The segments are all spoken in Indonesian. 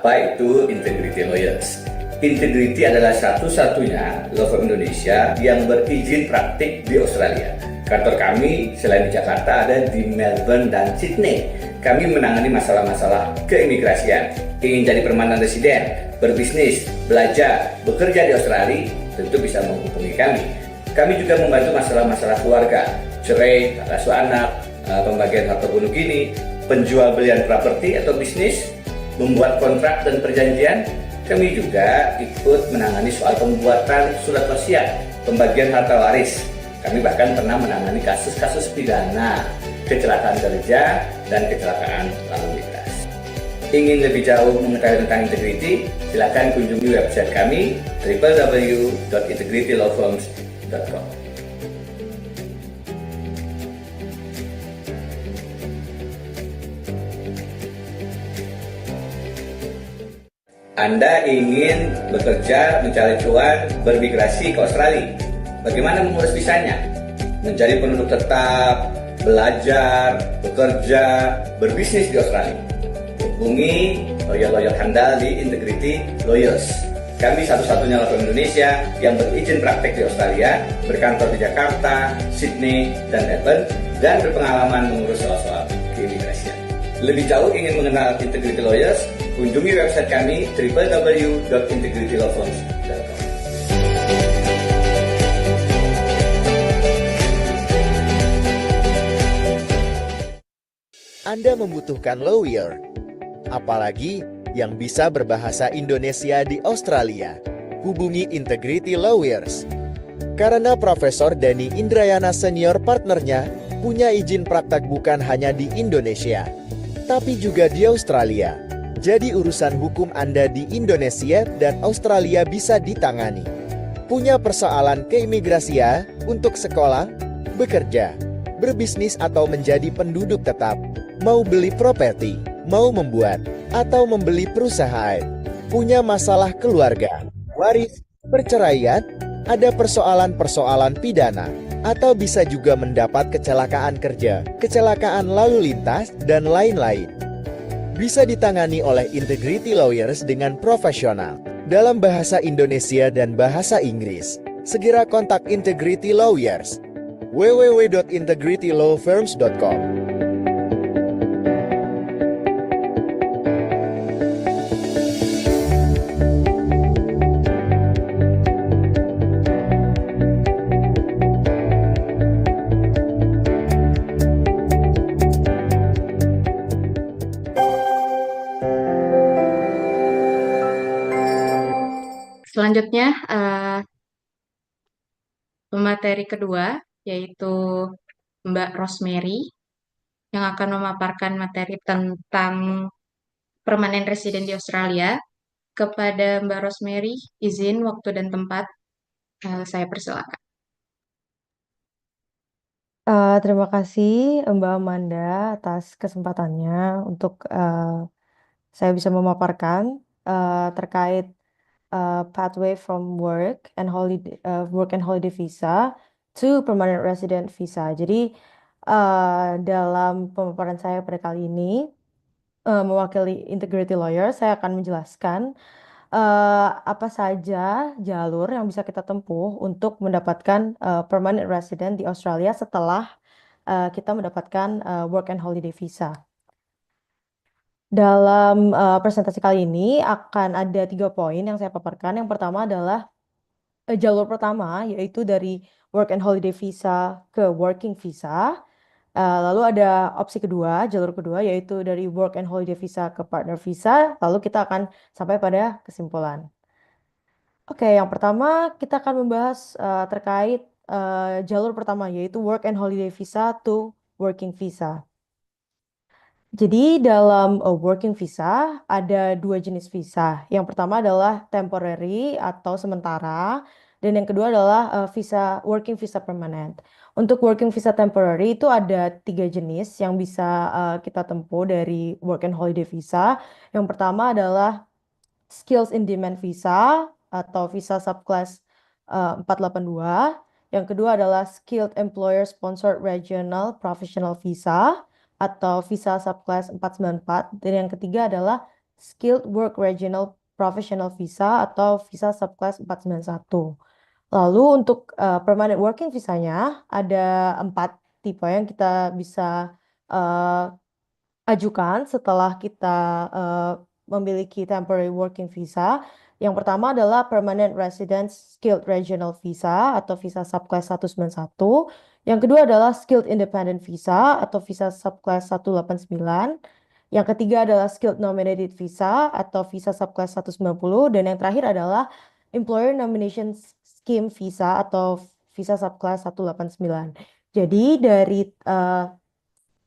Apa itu Integrity Lawyers? Integrity adalah satu-satunya law firm Indonesia yang berizin praktik di Australia. Kantor kami selain di Jakarta ada di Melbourne dan Sydney. Kami menangani masalah-masalah keimigrasian. Ingin jadi permanent residen, berbisnis, belajar, bekerja di Australia, tentu bisa menghubungi kami. Kami juga membantu masalah-masalah keluarga, cerai, tata asuh anak, pembagian harta bunuh gini, penjual belian properti atau bisnis, membuat kontrak dan perjanjian. Kami juga ikut menangani soal pembuatan surat wasiat, pembagian harta waris. Kami bahkan pernah menangani kasus-kasus pidana, kecelakaan kerja, dan kecelakaan lalu lintas. Ingin lebih jauh mengetahui tentang integrity, silakan kunjungi website kami www.integritylawfirms.com. Anda ingin bekerja, mencari cuan, bermigrasi ke Australia. Bagaimana mengurus visanya? Menjadi penduduk tetap, belajar, bekerja, berbisnis di Australia. Hubungi lawyer-lawyer handal di Integrity Lawyers. Kami satu-satunya law firm Indonesia yang berizin praktek di Australia, berkantor di Jakarta, Sydney, dan Melbourne, dan berpengalaman mengurus soal-soal keimigrasian. Lebih jauh ingin mengenal Integrity Lawyers, kunjungi website kami www.integritylawfirms.com. Anda membutuhkan lawyer, apalagi yang bisa berbahasa Indonesia di Australia. Hubungi Integrity Lawyers. Karena Profesor Denny Indrayana Senior partnernya punya izin praktek bukan hanya di Indonesia, tapi juga di Australia. Jadi urusan hukum Anda di Indonesia dan Australia bisa ditangani. Punya persoalan keimigrasian untuk sekolah, bekerja, berbisnis atau menjadi penduduk tetap, mau beli properti, mau membuat atau membeli perusahaan, punya masalah keluarga, waris, perceraian, ada persoalan-persoalan pidana, atau bisa juga mendapat kecelakaan kerja, kecelakaan lalu lintas, dan lain-lain. Bisa ditangani oleh Integrity Lawyers dengan profesional dalam bahasa Indonesia dan bahasa Inggris. Segera kontak Integrity Lawyers. www.integritylawfirms.com. Selanjutnya, pemateri kedua yaitu Mbak Rosemary yang akan memaparkan materi tentang permanent resident di Australia. Kepada Mbak Rosemary, izin, waktu, dan tempat, saya persilakan. Terima kasih Mbak Amanda atas kesempatannya untuk saya bisa memaparkan terkait pathway from work and holiday visa to permanent resident visa. Jadi dalam pemaparan saya pada kali ini mewakili Integrity Lawyer, saya akan menjelaskan apa saja jalur yang bisa kita tempuh untuk mendapatkan permanent resident di Australia setelah kita mendapatkan work and holiday visa. Dalam presentasi kali ini akan ada 3 poin yang saya paparkan. Yang pertama adalah jalur pertama, yaitu dari work and holiday visa ke working visa. Lalu ada opsi kedua, jalur kedua, yaitu dari work and holiday visa ke partner visa. Lalu kita akan sampai pada kesimpulan. Oke, yang pertama kita akan membahas terkait jalur pertama, yaitu work and holiday visa to working visa. Jadi dalam working visa ada 2 jenis visa. Yang pertama adalah temporary atau sementara, dan yang kedua adalah working visa permanent. Untuk working visa temporary itu ada 3 jenis yang bisa kita tempuh dari work and holiday visa. Yang pertama adalah skills in demand visa atau visa subclass 482. Yang kedua adalah skilled employer sponsored regional professional visa atau visa subclass 494, dan yang ketiga adalah Skilled Work Regional Professional Visa atau visa subclass 491. Lalu untuk permanent working visanya ada 4 tipe yang kita bisa uh, ajukan setelah kita memiliki temporary working visa. Yang pertama adalah permanent resident skilled regional visa atau visa subclass 191. Yang kedua adalah skilled independent visa atau visa subclass 189. Yang ketiga adalah skilled nominated visa atau visa subclass 190. Dan yang terakhir adalah employer nomination scheme visa atau visa subclass 189. Jadi dari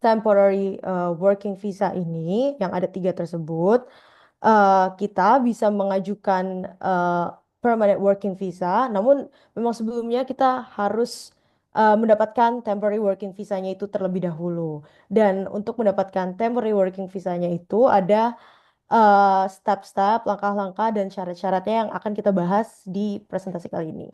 temporary working visa ini yang ada 3 tersebut, kita bisa mengajukan permanent working visa. Namun memang sebelumnya kita harus mendapatkan temporary working visanya itu terlebih dahulu. Dan untuk mendapatkan temporary working visanya itu ada step-step, langkah-langkah, dan syarat-syaratnya yang akan kita bahas di presentasi kali ini.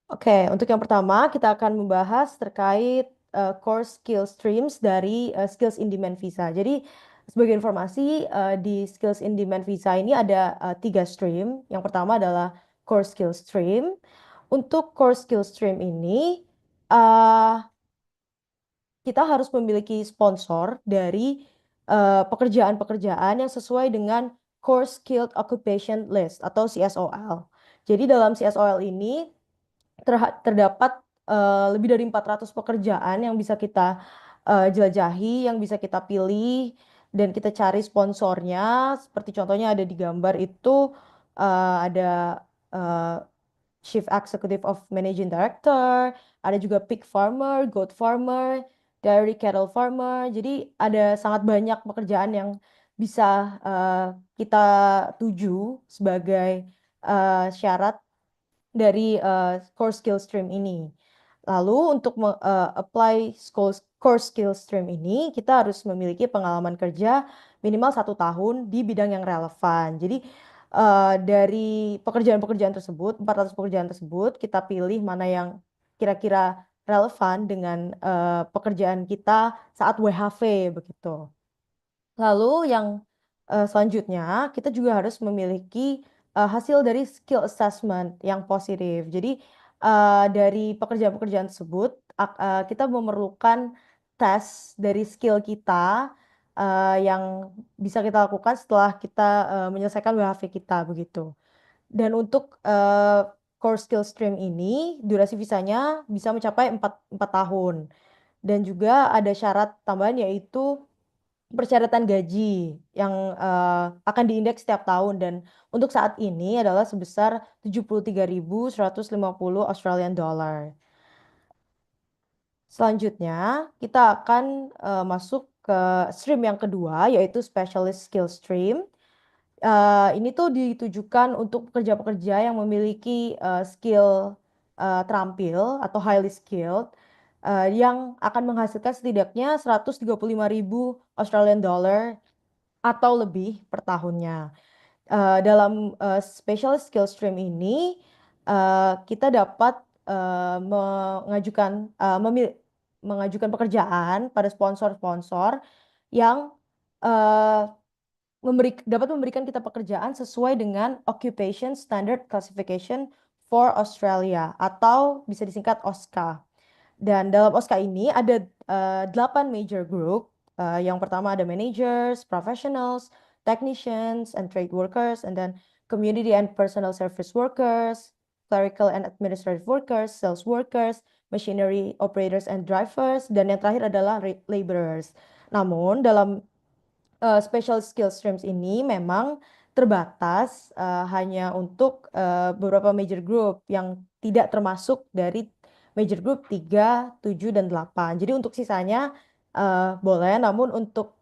Oke, untuk yang pertama kita akan membahas terkait core skill streams dari skills in demand visa. Jadi sebagai informasi di skills in demand visa ini ada 3 stream. Yang pertama adalah core skill stream. Untuk core skill stream ini uh, kita harus memiliki sponsor dari pekerjaan-pekerjaan yang sesuai dengan Core Skilled Occupation List atau CSOL. Jadi dalam CSOL ini terdapat lebih dari 400 pekerjaan yang bisa kita jelajahi, yang bisa kita pilih, dan kita cari sponsornya. Seperti contohnya ada di gambar itu ada uh, Chief Executive of Managing Director, ada juga pig farmer, goat farmer, dairy cattle farmer. Jadi ada sangat banyak pekerjaan yang bisa kita tuju sebagai syarat dari core skill stream ini. Lalu untuk apply core skill stream ini, kita harus memiliki pengalaman kerja minimal 1 tahun di bidang yang relevan. Jadi dari pekerjaan-pekerjaan tersebut, 400 pekerjaan tersebut, kita pilih mana yang kira-kira relevan dengan pekerjaan kita saat WHV begitu. Lalu yang selanjutnya, kita juga harus memiliki hasil dari skill assessment yang positif. Jadi dari pekerjaan-pekerjaan tersebut, kita memerlukan tes dari skill kita yang bisa kita lakukan setelah kita menyelesaikan WHV kita begitu. Dan untuk core skill stream ini, durasi visanya bisa mencapai 4 tahun. Dan juga ada syarat tambahan yaitu persyaratan gaji yang akan diindeks setiap tahun dan untuk saat ini adalah sebesar 73.150 Australian dollar. Selanjutnya, kita akan masuk ke stream yang kedua yaitu specialist skill stream. Ini tuh ditujukan untuk pekerja-pekerja yang memiliki skill terampil atau highly skilled yang akan menghasilkan setidaknya 135.000 Australian dollar atau lebih per tahunnya. Dalam specialist skill stream ini kita dapat mengajukan pekerjaan pada sponsor-sponsor yang uh, dapat memberikan kita pekerjaan sesuai dengan Occupation Standard Classification for Australia atau bisa disingkat OSCA. Dan dalam OSCA ini ada 8 major group. Yang pertama ada managers, professionals, technicians, and trade workers, and then community and personal service workers, clerical and administrative workers, sales workers, machinery operators and drivers, dan yang terakhir adalah laborers. Namun dalam special skill streams ini memang terbatas hanya untuk beberapa major group yang tidak termasuk dari major group 3, 7, dan 8. Jadi untuk sisanya boleh, namun untuk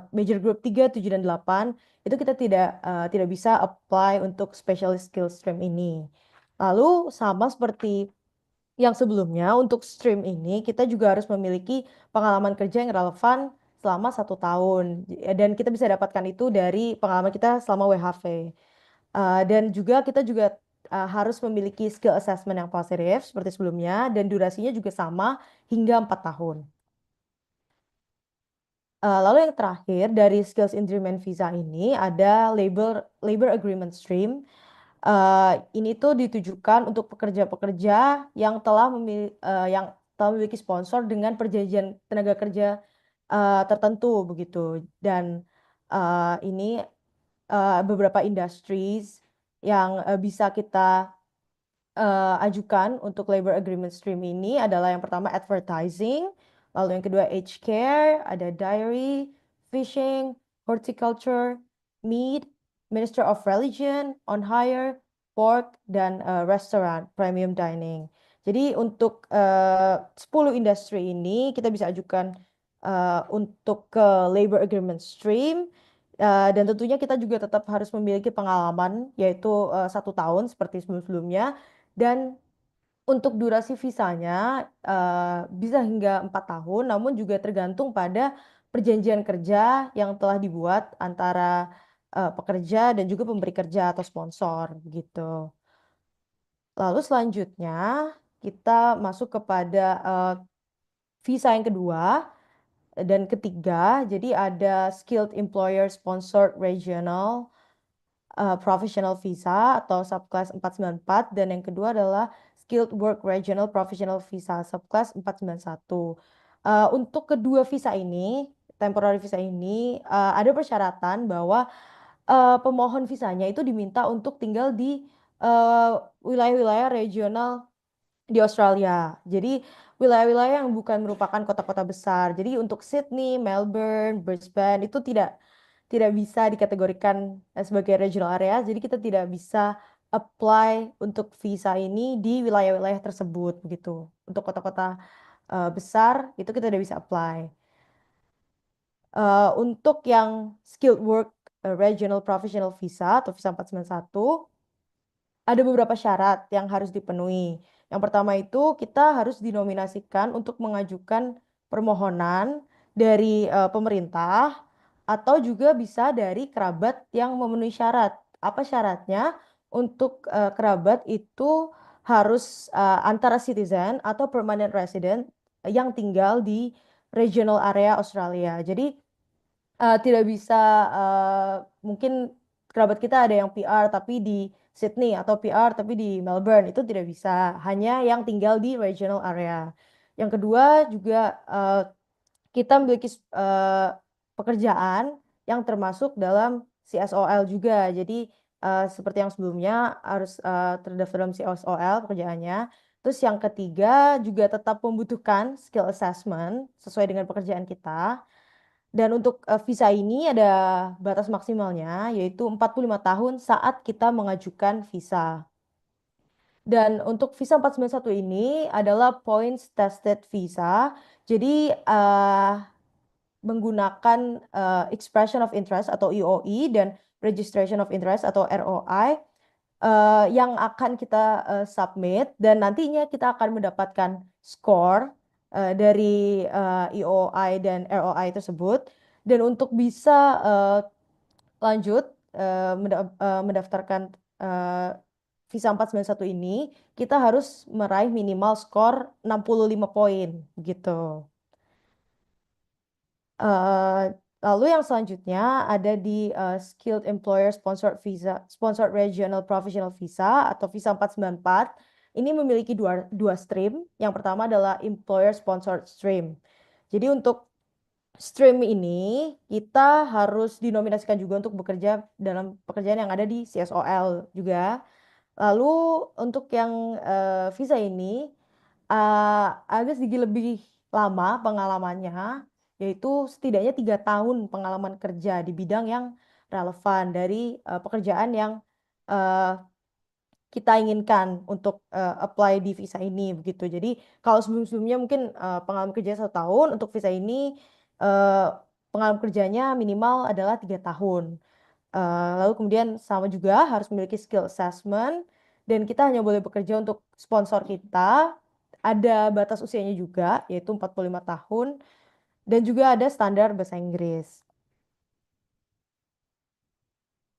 major group 3, 7, dan 8 itu kita tidak bisa apply untuk special skill stream ini. Lalu sama seperti yang sebelumnya, untuk stream ini kita juga harus memiliki pengalaman kerja yang relevan selama 1 tahun. Dan kita bisa dapatkan itu dari pengalaman kita selama WHV. Dan juga kita juga harus memiliki skill assessment yang positif seperti sebelumnya. Dan durasinya juga sama hingga 4 tahun. Lalu yang terakhir dari skills increment visa ini ada labor agreement stream. Ini tuh ditujukan untuk pekerja-pekerja yang telah memiliki sponsor dengan perjanjian tenaga kerja tertentu begitu. Dan ini beberapa industries yang bisa kita ajukan untuk labor agreement stream ini adalah yang pertama advertising, lalu yang kedua aged care, ada dairy, fishing, horticulture, meat, Minister of Religion, on hire, pork, dan restaurant, premium dining. Jadi untuk 10 industri ini kita bisa ajukan untuk ke labor agreement stream. Dan tentunya kita juga tetap harus memiliki pengalaman, yaitu 1 tahun seperti sebelum-sebelumnya. Dan untuk durasi visanya bisa hingga 4 tahun, namun juga tergantung pada perjanjian kerja yang telah dibuat antara pekerja dan juga pemberi kerja atau sponsor gitu. Lalu selanjutnya kita masuk kepada visa yang kedua dan ketiga. Jadi ada Skilled Employer Sponsored Regional Professional Visa atau subclass 494, dan yang kedua adalah Skilled Work Regional Professional Visa subclass 491. Untuk kedua visa ini, temporary visa ini, ada persyaratan bahwa pemohon visanya itu diminta untuk tinggal di wilayah-wilayah regional di Australia. Jadi wilayah-wilayah yang bukan merupakan kota-kota besar. Jadi untuk Sydney, Melbourne, Brisbane itu tidak bisa dikategorikan sebagai regional area. Jadi kita tidak bisa apply untuk visa ini di wilayah-wilayah tersebut begitu. Untuk kota-kota besar itu kita tidak bisa apply. Untuk yang skilled work regional professional visa atau visa 491 ada beberapa syarat yang harus dipenuhi. Yang pertama itu kita harus dinominasikan untuk mengajukan permohonan dari pemerintah atau juga bisa dari kerabat yang memenuhi syarat. Apa syaratnya? Untuk kerabat itu harus antara citizen atau permanent resident yang tinggal di regional area Australia. Jadi tidak bisa mungkin kerabat kita ada yang PR tapi di Sydney atau PR tapi di Melbourne, itu tidak bisa, hanya yang tinggal di regional area. Yang kedua juga kita memiliki pekerjaan yang termasuk dalam CSOL juga. Jadi seperti yang sebelumnya harus terdaftar dalam CSOL pekerjaannya. Terus yang ketiga juga tetap membutuhkan skill assessment sesuai dengan pekerjaan kita. Dan untuk visa ini ada batas maksimalnya, yaitu 45 tahun saat kita mengajukan visa. Dan untuk visa 491 ini adalah points tested visa. Jadi menggunakan expression of interest atau EOI dan registration of interest atau ROI yang akan kita submit, dan nantinya kita akan mendapatkan skor dari EOI dan ROI tersebut. Dan untuk bisa lanjut mendaftarkan visa 491 ini, kita harus meraih minimal skor 65 poin gitu. Lalu yang selanjutnya ada di Skilled Employer Sponsored Visa, Sponsored Regional Professional Visa atau visa 494. Ini memiliki dua stream. Yang pertama adalah Employer Sponsored Stream. Jadi untuk stream ini kita harus dinominasikan juga untuk bekerja dalam pekerjaan yang ada di CSOL juga. Lalu untuk yang visa ini agak sedikit lebih lama pengalamannya, yaitu setidaknya 3 tahun pengalaman kerja di bidang yang relevan dari pekerjaan yang kita inginkan untuk apply di visa ini begitu. Jadi kalau sebelum-sebelumnya mungkin pengalaman kerja 1 tahun, untuk visa ini pengalaman kerjanya minimal adalah 3 tahun. Lalu kemudian sama juga harus memiliki skill assessment, dan kita hanya boleh bekerja untuk sponsor kita. Ada batas usianya juga, yaitu 45 tahun, dan juga ada standar bahasa Inggris.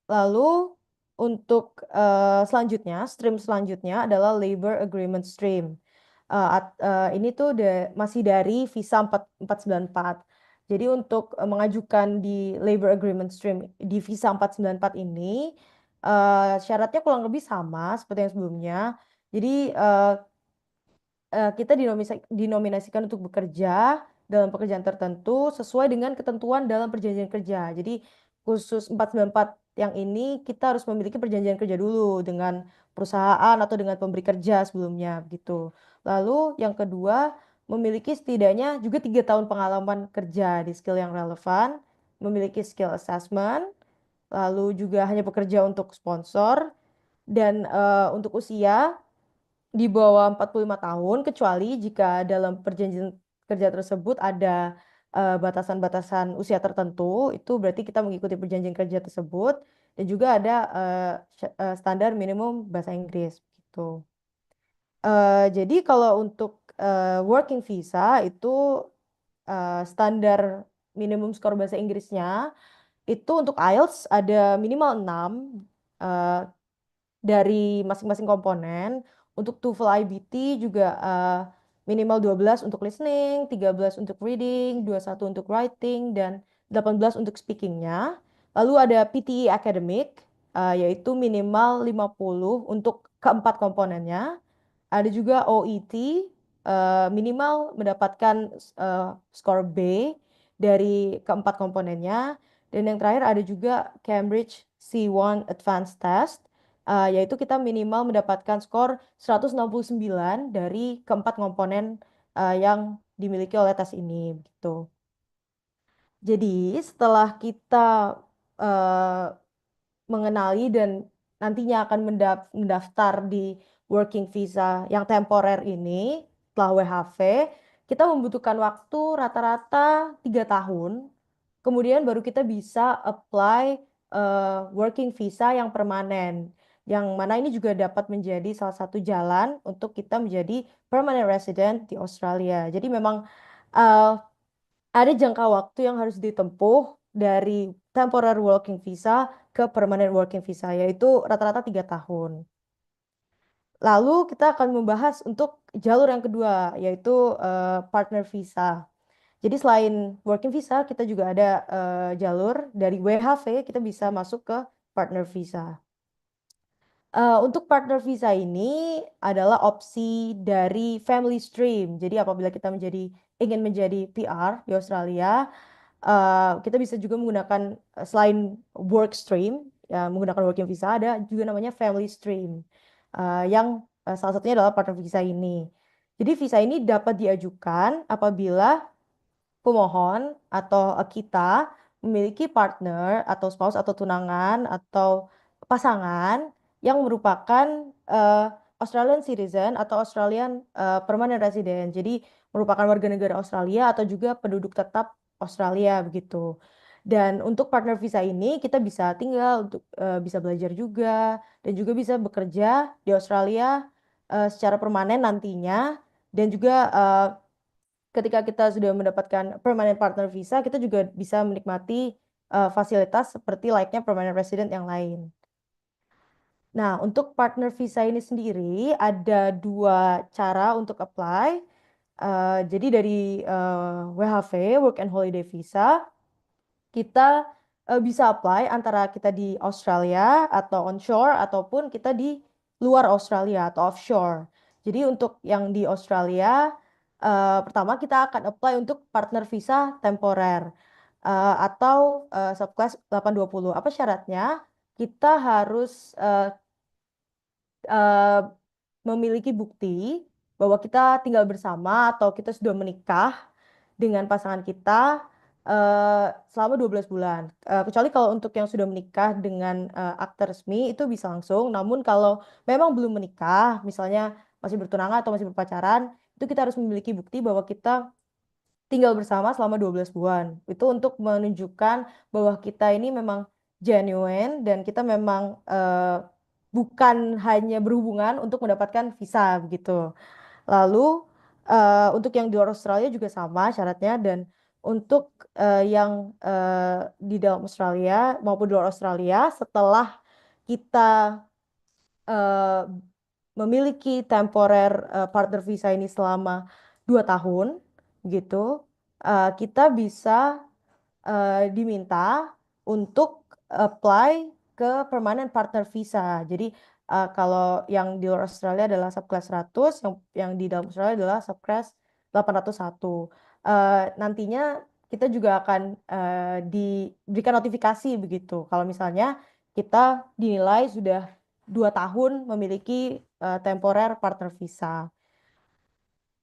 Lalu untuk selanjutnya, stream selanjutnya adalah labor agreement stream. Ini tuh masih dari visa 494. Jadi untuk mengajukan di Labor Agreement Stream di visa 494 ini, syaratnya kurang lebih sama seperti yang sebelumnya. Jadi kita dinominasikan untuk bekerja dalam pekerjaan tertentu sesuai dengan ketentuan dalam perjanjian kerja. Jadi khusus 494 yang ini kita harus memiliki perjanjian kerja dulu dengan perusahaan atau dengan pemberi kerja sebelumnya gitu. Lalu yang kedua, memiliki setidaknya juga 3 tahun pengalaman kerja di skill yang relevan, memiliki skill assessment, lalu juga hanya bekerja untuk sponsor, dan untuk usia di bawah 45 tahun kecuali jika dalam perjanjian kerja tersebut ada batasan-batasan usia tertentu, itu berarti kita mengikuti perjanjian kerja tersebut, dan juga ada standar minimum bahasa Inggris gitu. Jadi kalau untuk working visa itu standar minimum skor bahasa Inggrisnya itu untuk IELTS ada minimal 6 eh, dari masing-masing komponen. Untuk TOEFL IBT juga minimal 12 untuk listening, 13 untuk reading, 21 untuk writing, dan 18 untuk speakingnya. Lalu ada PTE Academic, yaitu minimal 50 untuk keempat komponennya. Ada juga OET, minimal mendapatkan skor B dari keempat komponennya. Dan yang terakhir ada juga Cambridge C1 Advanced Test, yaitu kita minimal mendapatkan skor 169 dari keempat komponen yang dimiliki oleh tes ini gitu. Jadi setelah kita eh, mengenali dan nantinya akan mendaftar di working visa yang temporer ini setelah WHV, kita membutuhkan waktu rata-rata 3 tahun. Kemudian baru kita bisa apply working visa yang permanen. Yang mana ini juga dapat menjadi salah satu jalan untuk kita menjadi permanent resident di Australia. Jadi memang eh, ada jangka waktu yang harus ditempuh dari temporary working visa ke permanent working visa, yaitu rata-rata 3 tahun. Lalu kita akan membahas untuk jalur yang kedua, yaitu partner visa. Jadi selain working visa, kita juga ada jalur dari WHV, kita bisa masuk ke partner visa. Untuk partner visa ini adalah opsi dari family stream. Jadi apabila kita ingin menjadi PR di Australia, kita bisa juga menggunakan selain work stream, ya, menggunakan working visa, ada juga namanya family stream, yang salah satunya adalah partner visa ini. Jadi visa ini dapat diajukan apabila pemohon atau kita memiliki partner atau spouse atau tunangan atau pasangan yang merupakan eh, Australian citizen atau Australian permanent resident. Jadi merupakan warga negara Australia atau juga penduduk tetap Australia begitu. Dan untuk partner visa ini kita bisa tinggal untuk bisa belajar juga dan juga bisa bekerja di Australia secara permanen nantinya, dan juga ketika kita sudah mendapatkan permanent partner visa, kita juga bisa menikmati fasilitas seperti layaknya permanent resident yang lain. Nah, untuk partner visa ini sendiri ada 2 cara untuk apply. Jadi dari WHV, Work and Holiday Visa, kita bisa apply antara kita di Australia atau onshore ataupun kita di luar Australia atau offshore. Jadi untuk yang di Australia, pertama kita akan apply untuk partner visa temporer atau subclass 820. Apa syaratnya? Kita harus eh, memiliki bukti bahwa kita tinggal bersama atau kita sudah menikah dengan pasangan kita selama 12 bulan. Kecuali kalau untuk yang sudah menikah dengan akte resmi itu bisa langsung. Namun kalau memang belum menikah, misalnya masih bertunangan atau masih berpacaran, itu kita harus memiliki bukti bahwa kita tinggal bersama selama 12 bulan. Itu untuk menunjukkan bahwa kita ini memang genuine dan kita memang bukan hanya berhubungan untuk mendapatkan visa begitu. Lalu untuk yang di luar Australia juga sama syaratnya, dan untuk yang di dalam Australia maupun di luar Australia setelah kita eh, memiliki temporer partner visa ini selama 2 tahun gitu, kita bisa diminta untuk apply ke permanent partner visa. Jadi kalau yang di luar Australia adalah subclass 100, yang di dalam Australia adalah subclass 801. Nantinya kita juga akan diberikan notifikasi begitu. Kalau misalnya kita dinilai sudah 2 tahun memiliki temporer partner visa.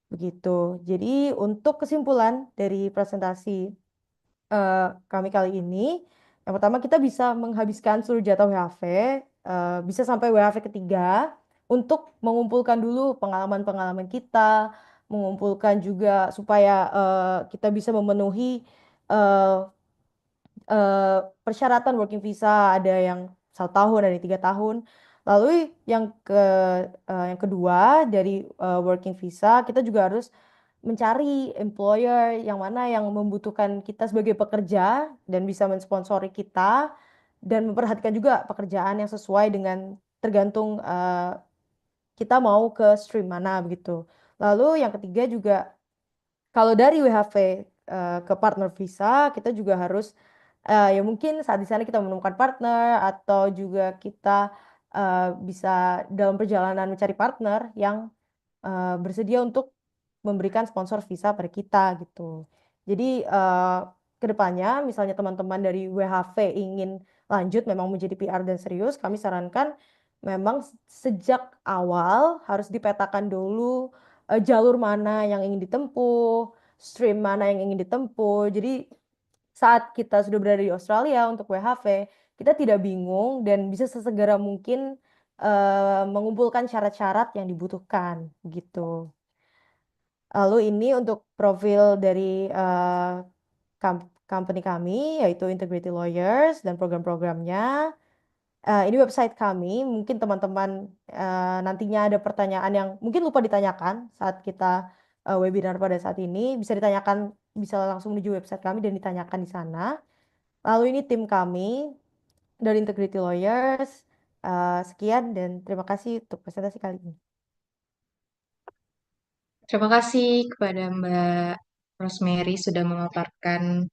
Begitu. Jadi untuk kesimpulan dari presentasi kami kali ini, yang pertama kita bisa menghabiskan seluruh jatah WHV, bisa sampai WHV ketiga untuk mengumpulkan dulu pengalaman-pengalaman kita, mengumpulkan juga supaya kita bisa memenuhi eh, persyaratan working visa, ada yang 1 tahun, ada yang 3 tahun. Lalu yang kedua dari working visa, kita juga harus mencari employer yang mana yang membutuhkan kita sebagai pekerja dan bisa mensponsori kita dan memperhatikan juga pekerjaan yang sesuai dengan tergantung kita mau ke stream mana begitu. Lalu yang ketiga juga kalau dari WHV ke partner visa, kita juga harus ya mungkin saat di sana kita menemukan partner atau juga kita bisa dalam perjalanan mencari partner yang bersedia untuk memberikan sponsor visa pada kita gitu. Jadi kedepannya misalnya teman-teman dari WHV ingin lanjut memang menjadi PR dan serius, kami sarankan memang sejak awal harus dipetakan dulu jalur mana yang ingin ditempuh, stream mana yang ingin ditempuh. Jadi saat kita sudah berada di Australia untuk WHV, kita tidak bingung dan bisa sesegera mungkin mengumpulkan syarat-syarat yang dibutuhkan gitu. Lalu ini untuk profil dari company kami, yaitu Integrity Lawyers dan program-programnya. Ini website kami, mungkin teman-teman nantinya ada pertanyaan yang mungkin lupa ditanyakan saat kita webinar pada saat ini, bisa ditanyakan, bisa langsung menuju website kami dan ditanyakan di sana. Lalu ini tim kami dari Integrity Lawyers. Sekian dan terima kasih untuk presentasi kali ini. Terima kasih kepada Mbak Rosemary sudah memaparkan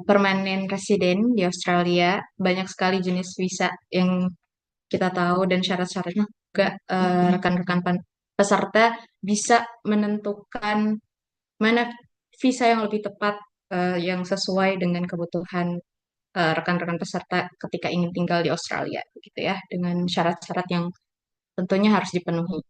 permanen residen di Australia. Banyak sekali jenis visa yang kita tahu dan syarat-syaratnya juga rekan-rekan peserta bisa menentukan mana visa yang lebih tepat yang sesuai dengan kebutuhan rekan-rekan peserta ketika ingin tinggal di Australia, gitu ya, dengan syarat-syarat yang tentunya harus dipenuhi.